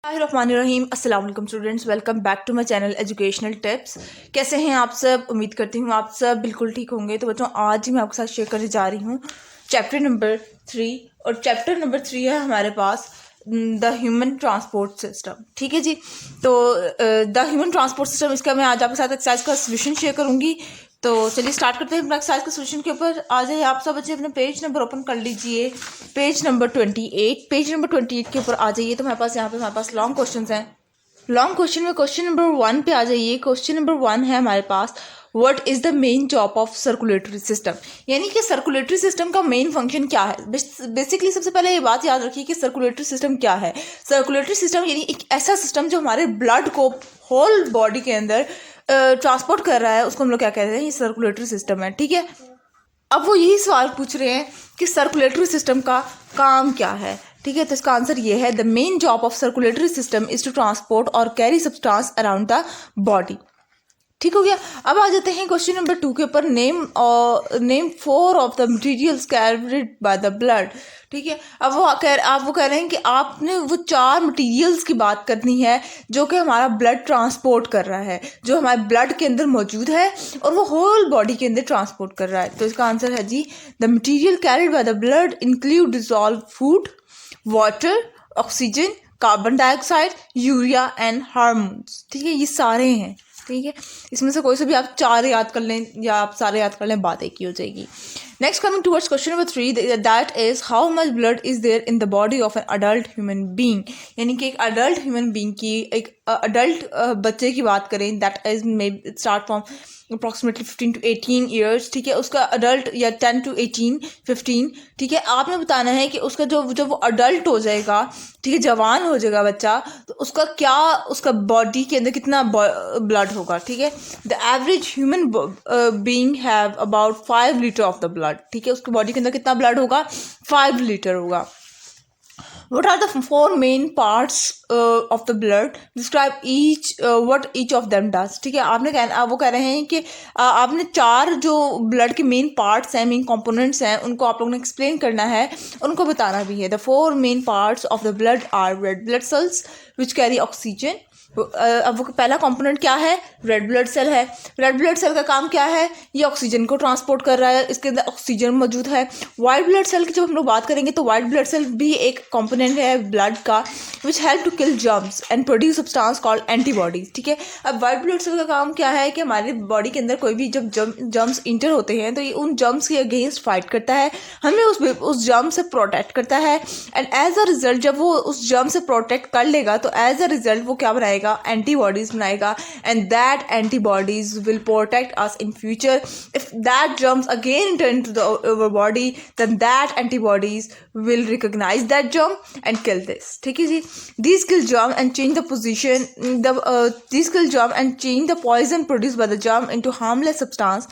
रहीम अस्सलाम वालेकुम students, welcome back to my channel educational tips. कैसे हैं आप सब? उम्मीद करती हूँ आप सब बिल्कुल ठीक होंगे। तो बच्चों, आज ही मैं आपके साथ शेयर करने जा रही हूँ चैप्टर नंबर 3। और चैप्टर नंबर 3 है हमारे पास द ह्यूमन ट्रांसपोर्ट सिस्टम। ठीक है जी। तो द ह्यूमन ट्रांसपोर्ट सिस्टम, इसका मैं आज आपके साथ एक्सरसाइज का सोल्यूशन शेयर करूँगी। तो चलिए स्टार्ट करते हैं अपना एक्सरसाइज के सोल्यूशन के ऊपर। आ जाइए आप सब बच्चे, अपने पेज नंबर ओपन कर लीजिए। पेज नंबर 28, पेज नंबर 28 के ऊपर आ जाइए। तो हमारे पास यहाँ पे हमारे पास लॉन्ग क्वेश्चन हैं। लॉन्ग क्वेश्चन में क्वेश्चन नंबर 1 पे आ जाइए। क्वेश्चन नंबर 1 है हमारे पास, what is the main job of circulatory system. यानी कि सर्कुलेटरी सिस्टम का मेन फंक्शन क्या है। बेसिकली सबसे पहले ये बात याद रखिए कि सर्कुलेटरी सिस्टम क्या है। सर्कुलेटरी सिस्टम यानी एक ऐसा सिस्टम जो हमारे ब्लड को होल बॉडी के अंदर ट्रांसपोर्ट कर रहा है, उसको हम लोग क्या कहते हैं, ये सर्कुलेटरी सिस्टम है। ठीक है। अब वो यही सवाल पूछ रहे हैं कि सर्कुलेटरी सिस्टम का काम क्या है। ठीक है। तो इसका आंसर ये है, the main job of circulatory system is to transport और carry substance around the body. ठीक हो गया। अब आ जाते हैं क्वेश्चन नंबर 2 के ऊपर, name 4 of the materials carried by the blood. ठीक है। अब वो कह रहे हैं कि आपने वो 4 मटेरियल्स की बात करनी है जो कि हमारा ब्लड ट्रांसपोर्ट कर रहा है, जो हमारे ब्लड के अंदर मौजूद है और वो होल बॉडी के अंदर ट्रांसपोर्ट कर रहा है। तो इसका आंसर है जी, the material carried by the blood include dissolve food, water, oxygen, carbon dioxide, urea and hormones. ठीक है। ये सारे हैं। ठीक है। इसमें से कोई से भी आप 4 याद कर लें या आप सारे याद कर लें, बात एक ही हो जाएगी। Next, coming towards question number 3, that is how much blood is there in the body of an adult human being. यानी कि एक अडल्ट ह्यूमन बीइंग की, एक अडल्ट बच्चे की बात करें, that is may start from approximately 15 to 18 years. ठीक है। उसका अडल्ट या 10 to 18, 15। ठीक है। आपने बताना है कि उसका जब वो अडल्ट हो जाएगा, ठीक है, जवान हो जाएगा बच्चा, तो उसका क्या, उसका बॉडी के अंदर कितना ब्लड होगा। ठीक है। The average human being have about 5 litre of the blood. ठीक है। उसकी बॉडी के अंदर कितना ब्लड होगा? 5 लीटर होगा। What are the 4 main parts of the blood? Describe what each of them does. ठीक है। वो कह रहे हैं कि आपने 4 जो ब्लड के मेन पार्ट्स हैं, मेन कंपोनेंट्स हैं, उनको आप लोगों ने एक्सप्लेन करना है, उनको बताना भी है। The 4 main parts of the blood are red blood cells which carry oxygen. अब वो पहला कंपोनेंट क्या है? रेड ब्लड सेल है। रेड ब्लड सेल का काम क्या है? ये ऑक्सीजन को ट्रांसपोर्ट कर रहा है, इसके अंदर ऑक्सीजन मौजूद है। वाइट ब्लड सेल की जब हम लोग बात करेंगे तो वाइट ब्लड सेल भी एक कंपोनेंट है ब्लड का, which help to kill germs and produce substance called antibodies. ठीक है। अब वाइट ब्लड सेल का काम क्या है कि हमारी बॉडी के अंदर कोई भी जब जर्म्स इंटर होते हैं तो ये उन जर्म्स के अगेंस्ट फाइट करता है, हमें उस जर्म से प्रोटेक्ट करता है। एंड एज अ रिजल्ट, जब वो उस जर्म से प्रोटेक्ट कर लेगा तो एज अ रिजल्ट वो क्या बनाएगा? एंटीबॉडीज बनाएगा। And that antibodies will protect us in future. If that germs again enter into our body, then that antibodies will recognize that germ and kill this. ठीक है जी। These kill germ and change the position, these kill germ and change the poison produced by the germ into harmless substance.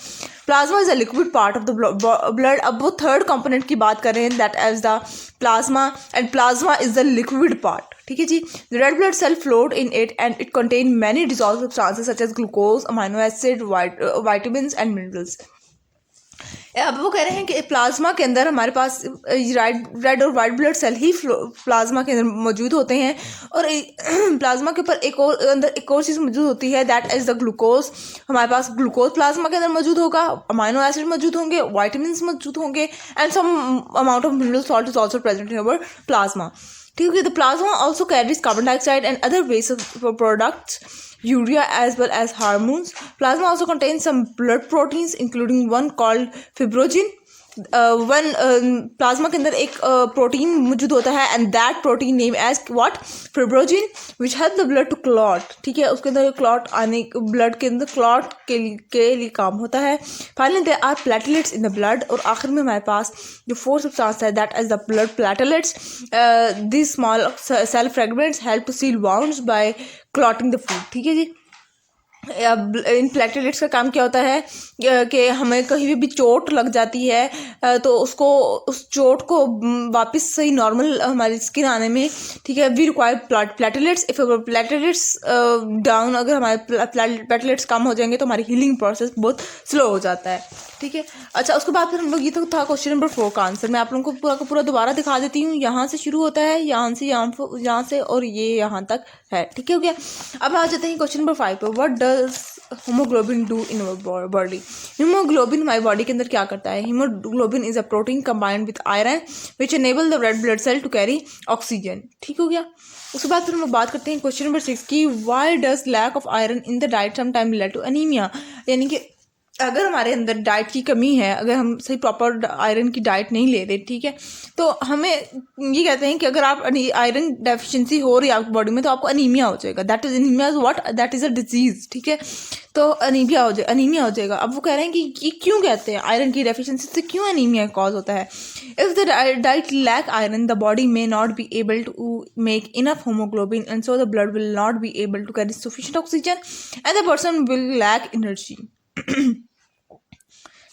Plasma is a liquid part of the blood. अब वो third component की बात कर रहे हैं, that is the plasma, and plasma is the liquid part. ठीक है जी। The red blood cell float in it and it contain many dissolved substances such as glucose, amino acid, vitamins and minerals. अब वो कह रहे हैं कि plasma के अंदर हमारे पास रेड और वाइट ब्लड सेल ही प्लाज्मा के अंदर मौजूद होते हैं। और प्लाज्मा के ऊपर अंदर एक और चीज़ मौजूद होती है, दैट इज़ द ग्लूकोज। हमारे पास ग्लूकोज प्लाज्मा के अंदर मौजूद होगा, अमाइनो एसिड मौजूद होंगे, वाइटामिन मौजूद होंगे, and some amount of mineral salt is also present in our plasma. ठीक है। The plasma also carries carbon dioxide and other waste products, urea as well as hormones. Plasma also contains some blood proteins including one called fibrinogen. Plasma के अंदर एक protein मौजूद होता है, and that protein name as what? Fibrinogen, which help the blood to clot. ठीक है। उसके अंदर क्लॉट आने, ब्लड के अंदर क्लॉट के लिए काम होता है। Finally there are platelets in the blood. और आखिर में हमारे पास जो 4th सब्सटेंस है, that is the blood platelets. This small cell fragments help to seal wounds by clotting the food. ठीक है जी। इन प्लेटलेट्स का काम क्या होता है कि हमें कहीं भी चोट लग जाती है तो उसको उस चोट को वापस सही नॉर्मल हमारी स्किन आने में, ठीक है, we require platelets. If platelets down, अगर हमारे प्लेटलेट्स कम हो जाएंगे तो हमारी हीलिंग प्रोसेस बहुत स्लो हो जाता है, ठीक है। अच्छा, उसके बाद फिर हम लोग, ये तो था क्वेश्चन नंबर 4 का आंसर। मैं आप लोगों को पूरा का पूरा दोबारा दिखा देती हूँ। यहाँ से शुरू होता है, यहाँ से और ये यहाँ तक है, ठीक है, हो गया। अब आ जाते हैं क्वेश्चन नंबर 5 पे। What does haemoglobin do in our body? Haemoglobin हमारी बॉडी के अंदर क्या करता है? Haemoglobin is a protein combined with iron which enable the red blood cell to carry oxygen, ठीक हो गया। उसके बाद फिर हम लोग बात करते हैं क्वेश्चन नंबर 6 की। Why does lack of iron in the diet some time lead to anaemia? यानी कि अगर हमारे अंदर डाइट की कमी है, अगर हम सही प्रॉपर आयरन की डाइट नहीं ले रहे, ठीक है, तो हमें ये कहते हैं कि अगर आप आयरन डेफिशिएंसी हो रही है आपकी बॉडी में तो आपको अनीमिया हो जाएगा। That is anaemia, what, that is a disease, ठीक है। तो अनीमिया हो जाएगा। अब वो कह रहे हैं कि ये क्यों कहते हैं आयरन की डेफिशिएंसी से क्यों अनीमिया कॉज होता है? If the diet lack iron the body may not be able to make enough haemoglobin and so the blood will not be able to carry sufficient oxygen and the person will lack energy,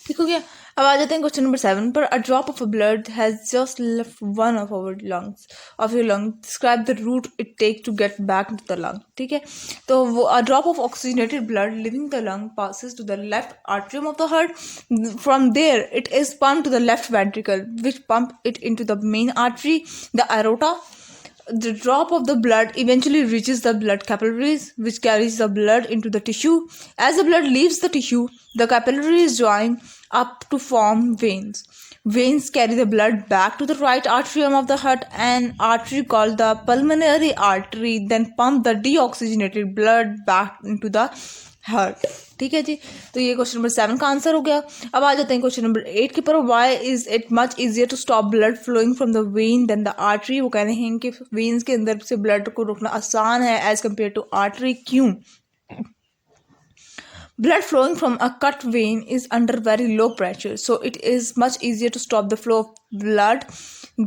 ठीक हो गया। अब आ जाते हैं question number 7 पर। A drop of blood has just left one of our lungs of your lung, describe the route it take to get back to the lung, ठीक है। तो वो a drop of oxygenated blood leaving the lung passes to the left atrium of the heart. From there it is pumped to the left ventricle which pump it into the main artery, the aorta. The drop of the blood eventually reaches the blood capillaries which carries the blood into the tissue. As the blood leaves the tissue, the capillaries join up to form veins. Veins carry the blood back to the right atrium of the heart. An artery called the pulmonary artery then pump the deoxygenated blood back into the heart, ठीक है जी। तो ये question number 7 का answer हो गया। अब आ जाते हैं क्वेश्चन नंबर 8 के पर। Why is it much easier to stop blood flowing from the vein than the artery? वो कह रहे हैं कि वेन्स के अंदर से ब्लड को रोकना आसान है एज कम्पेयर टू आर्टरी। क्यों? Blood flowing from a cut vein is under very low pressure, so it is much easier to stop the flow of blood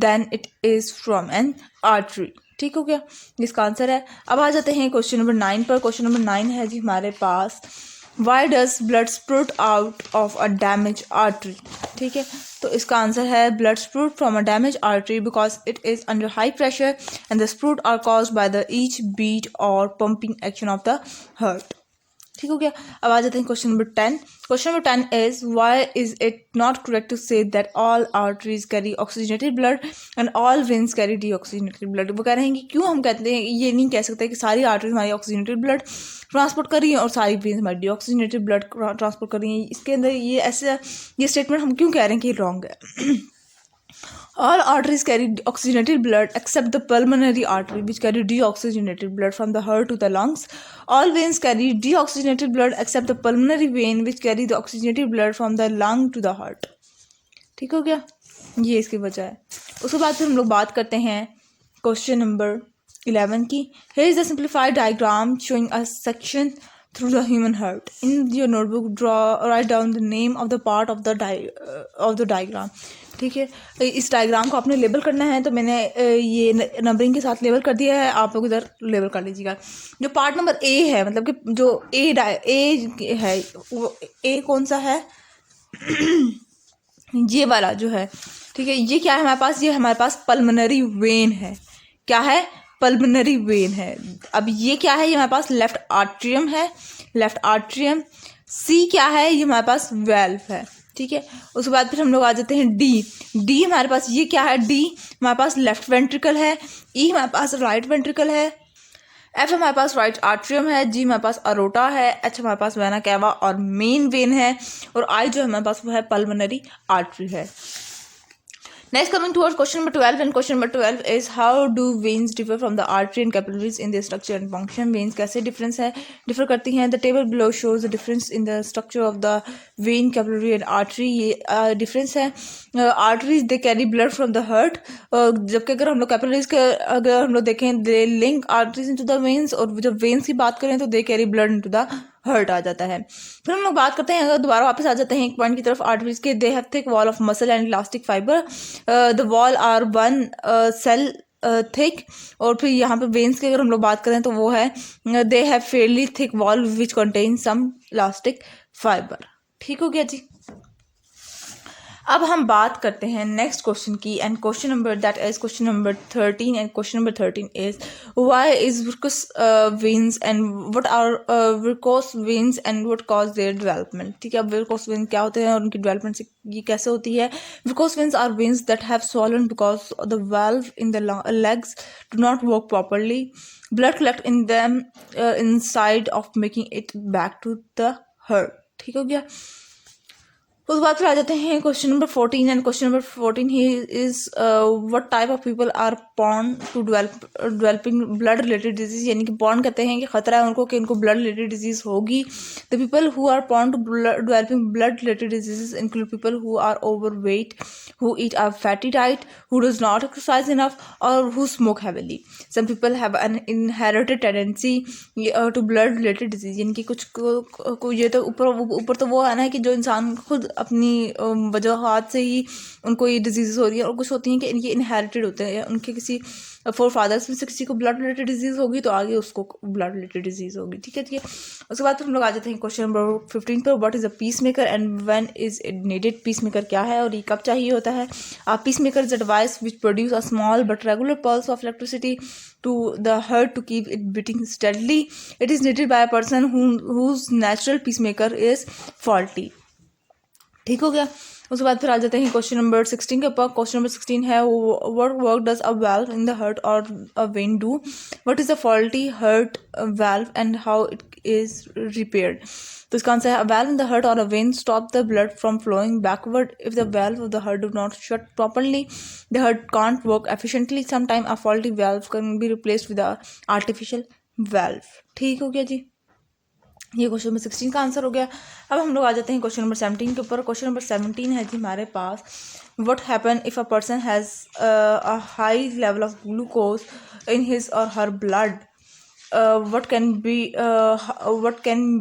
than it is from an artery, ठीक हो गया। इसका answer है। अब आ जाते हैं क्वेश्चन नंबर 9 पर। क्वेश्चन नंबर 9 है जी हमारे पास, why does blood spurt out of a damage artery, ठीक है। तो इसका आंसर है blood spurt from a damage artery because it is under high pressure and the spurt are caused by the each beat or pumping action of the heart, ठीक हो गया। अब आ जाते हैं question number 10। Question number 10 is why is it not correct to say that all arteries carry oxygenated blood and all veins carry deoxygenated blood? वो कह रहे हैं कि क्यों हम कहते हैं, ये नहीं कह सकते कि सारी आर्टरीज हमारी ऑक्सीजनेटेड ब्लड ट्रांसपोर्ट कर रही हैं और सारी वेन्स हमारी डीऑक्सीजनेटेड ब्लड ट्रांसपोर्ट कर रही हैं। इसके अंदर ये स्टेटमेंट हम क्यों कह रहे हैं कि रॉन्ग है? All arteries carry oxygenated blood except the pulmonary artery which carry deoxygenated blood from the heart to the lungs. All veins carry deoxygenated blood except the pulmonary vein which carry the oxygenated blood from the lung to the heart, ठीक हो गया। ये इसकी वजह है। उसके बाद फिर हम लोग बात करते हैं क्वेश्चन नंबर 11 की। Here is the simplified diagram showing a section through the human heart. In your notebook, write down the name of the part of the diagram. ठीक है, इस डायग्राम को आपने लेबल करना है। तो मैंने ये नंबरिंग के साथ लेबल कर दिया है, आप लोग इधर लेबल कर लीजिएगा। जो पार्ट नंबर ए है, मतलब कि जो ए है, वो ए कौन सा है? ये वाला जो है, ठीक है। ये क्या है हमारे पास? ये हमारे पास पल्मोनरी वेन है। क्या है? पल्मोनरी वेन है। अब ये क्या है? ये हमारे पास लेफ्ट आर्ट्रियम है, लेफ्ट आर्ट्रियम। सी क्या है? ये हमारे पास वेल्व है, ठीक है। उसके बाद फिर हम लोग आ जाते हैं डी हमारे पास ये क्या है? डी हमारे पास लेफ्ट वेंट्रिकल है। ई हमारे पास राइट वेंट्रिकल है। एफ हमारे पास राइट आर्ट्रियम है। जी हमारे पास अरोटा है। एच हमारे पास वेना कैवा और मेन वेन है। और आई जो हमारे पास वो है पल्मोनरी आर्टरी है। Next, coming towards question number 12, and question number 12 is how do veins differ from the artery and capillaries in their structure and function? Veins कैसे differ करती हैं? The table below shows the difference in the structure of the vein, capillary and artery. ये difference है। Arteries they carry blood from the heart, जबकि अगर हम लोग capillaries के अगर हम लोग देखें they link arteries into the veins, और जब veins की बात करें तो they carry blood into the heart आ जाता है। फिर हम लोग बात करते हैं, अगर दोबारा वापस आ जाते हैं एक पॉइंट की तरफ, आर्टरीज के they have thick wall of muscle and elastic fibre. The wall are one cell thick. और फिर यहाँ पे वेन्स की अगर हम लोग बात करें तो वो है they have fairly thick wall which contain some elastic fibre. ठीक हो गया जी। अब हम बात करते हैं नेक्स्ट क्वेश्चन की, and question number that is question number 13, and question number 13 is why is varicose veins and what are varicose veins and what cause their development. ठीक है, अब विस्कोस वेन्स क्या होते हैं और उनकी डेवलपमेंट ये कैसे होती है। Varicose veins are veins that have swollen because the valve in the legs do not work properly. Blood collect in them inside of making it back to the heart। ठीक हो गया। उसके बाद फिर आ जाते हैं question number 14, and question number 14 ही is what type of people are prone to developing blood related disease. यानी कि प्रोन कहते हैं कि खतरा है उनको कि उनको ब्लड रिलेटेड डिजीज होगी। The people who are prone to developing blood related diseases include people who are overweight, who eat a fatty diet, who does not exercise enough, or who smoke heavily. Some people have an inherited tendency to blood related disease. यानी कि कुछ को ये तो ऊपर तो वो है ना कि जो इंसान खुद अपनी वजूहात से ही उनको ये डिजीज़ हो रही है, और कुछ होती हैं कि इनके इनहेरिटेड होते हैं, उनके किसी फोर फादर्स में से किसी को ब्लड रिलेटेड डिजीज़ होगी तो आगे उसको ब्लड रिलेटेड डिजीज़ होगी। ठीक है, ठीक है। उसके बाद हम लोग आ जाते हैं क्वेश्चन नंबर 15 पर, what is a peace maker and when is it needed. Peace maker क्या है और ये कब चाहिए होता है। Peace maker is a device which produce a small but regular pulse of electricity to the heart to keep it beating steadily. It is needed by a person whose natural pacemaker is faulty। ठीक हो गया। उसके बाद फिर आ जाते हैं question number 16 के ऊपर। क्वेश्चन नंबर 16 है what work does a valve in the heart or a vein do. What is a faulty heart valve and how it is repaired. तो इसका आंसर है a valve in the heart or a vein stop the blood from flowing backward. If the valve of the heart do not shut properly, the heart can't work efficiently. Sometimes a faulty valve can be replaced with a artificial valve। ठीक हो गया जी, ये question number 16 का answer हो गया। अब हम लोग आ जाते हैं क्वेश्चन नंबर 17 के ऊपर। क्वेश्चन नंबर 17 है जी हमारे पास, what happen if a person has a high level of glucose in his or her blood, what can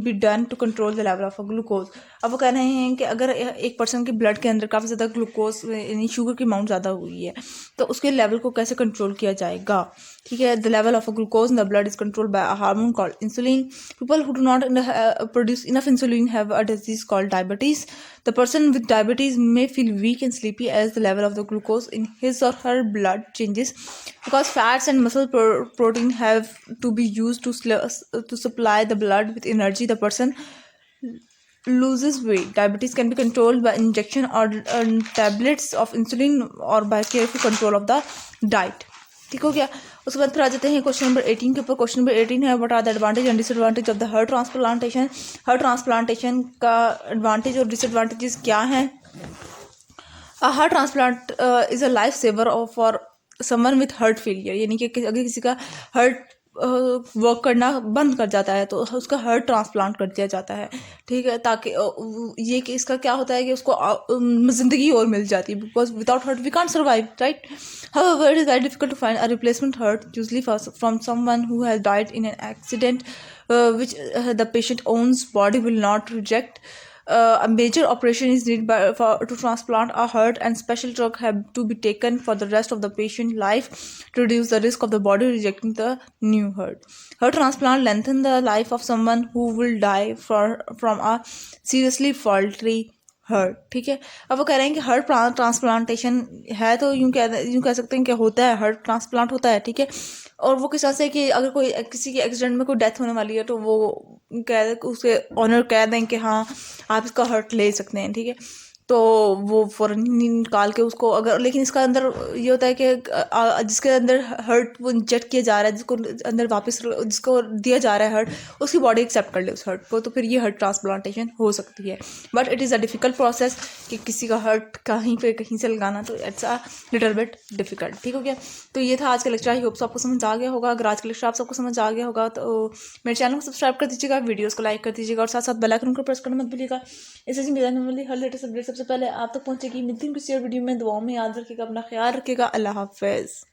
be done to control the level of a glucose। अब वो कह रहे हैं कि अगर एक पर्सन के ब्लड के अंदर काफ़ी ज़्यादा ग्लूकोज यानी शुगर की अमाउंट ज़्यादा हुई है तो उसके लेवल को कैसे कंट्रोल किया जाएगा। ठीक है, the level of a glucose in the blood is controlled by a hormone called insulin. People who do not produce enough insulin have a disease called diabetes. The person with diabetes may feel weak and sleepy as the level of the glucose in his or her blood changes because fats and muscle protein have to be used to supply the blood with energy. The person loses weight. Diabetes can be controlled by injection or tablets of insulin or by careful control of the diet। ठीक हो गया। उसके बाद फिर आ जाते हैं question number 18 के ऊपर। क्वेश्चन नंबर 18 है what are the advantage and disadvantage of the heart transplantation. Heart transplantation का एडवांटेज और डिसएडवांटेजेस क्या हैं। Heart transplant is a life saver for someone with heart failure. यानी कि अगर किसी का हार्ट वर्क करना बंद कर जाता है तो उसका हार्ट ट्रांसप्लांट कर दिया जाता है। ठीक है, ताकि ये कि इसका क्या होता है कि उसको ज़िंदगी और मिल जाती है, because without heart we can't survive, right. However, it is very difficult to find a replacement heart, usually from someone who has died in an accident, which the patient owns body will not reject। A major operation is needed to transplant a heart, and special drugs have to be taken for the rest of the patient's life to reduce the risk of the body rejecting the new heart। Heart transplant lengthen the life of someone who will die from a seriously faulty heart. ठीक है, अब वो कह रहे हैं कि heart transplantation है तो यूँ कह सकते हैं कि होता है, हार्ट ट्रांसप्लांट होता है। ठीक है, और वो किस तरह से कि अगर कोई किसी के एक्सीडेंट में कोई डेथ होने वाली है तो वो उसके ऑनर कह दें कि हाँ आप इसका हार्ट ले सकते हैं। ठीक है, तो वो फ़ौरन निकाल के उसको अगर, लेकिन इसका अंदर ये होता है कि जिसके अंदर हार्ट वो इंजेक्ट किया जा रहा है, जिसको अंदर वापस जिसको दिया जा रहा है हार्ट, उसकी बॉडी एक्सेप्ट कर ले उस हार्ट को, तो फिर ये हार्ट ट्रांसप्लांटेशन हो सकती है। But it is a difficult process कि किसी का हार्ट कहीं से लगाना, तो it's a little bit difficult. ठीक हो गया, तो ये था आज का लेक्चर। आई होप आपको समझ आ गया होगा। अगर आज का लेक्चर आप सबको समझ आ गया होगा तो मेरे चैनल को सब्सक्राइब कर दीजिएगा, वीडियोस को लाइक कर दीजिएगा और साथ साथ बेल आइकन को प्रेस करना मत भूलिएगा। इससे मेरा नॉर्मली हर लेटेस्ट अपडेट सबसे पहले आप तक पहुंचेगी। मिलती हूँ किसी और वीडियो में। दुआओं में याद रखिएगा, अपना ख्याल रखिएगा। अल्लाह हाफ़िज़।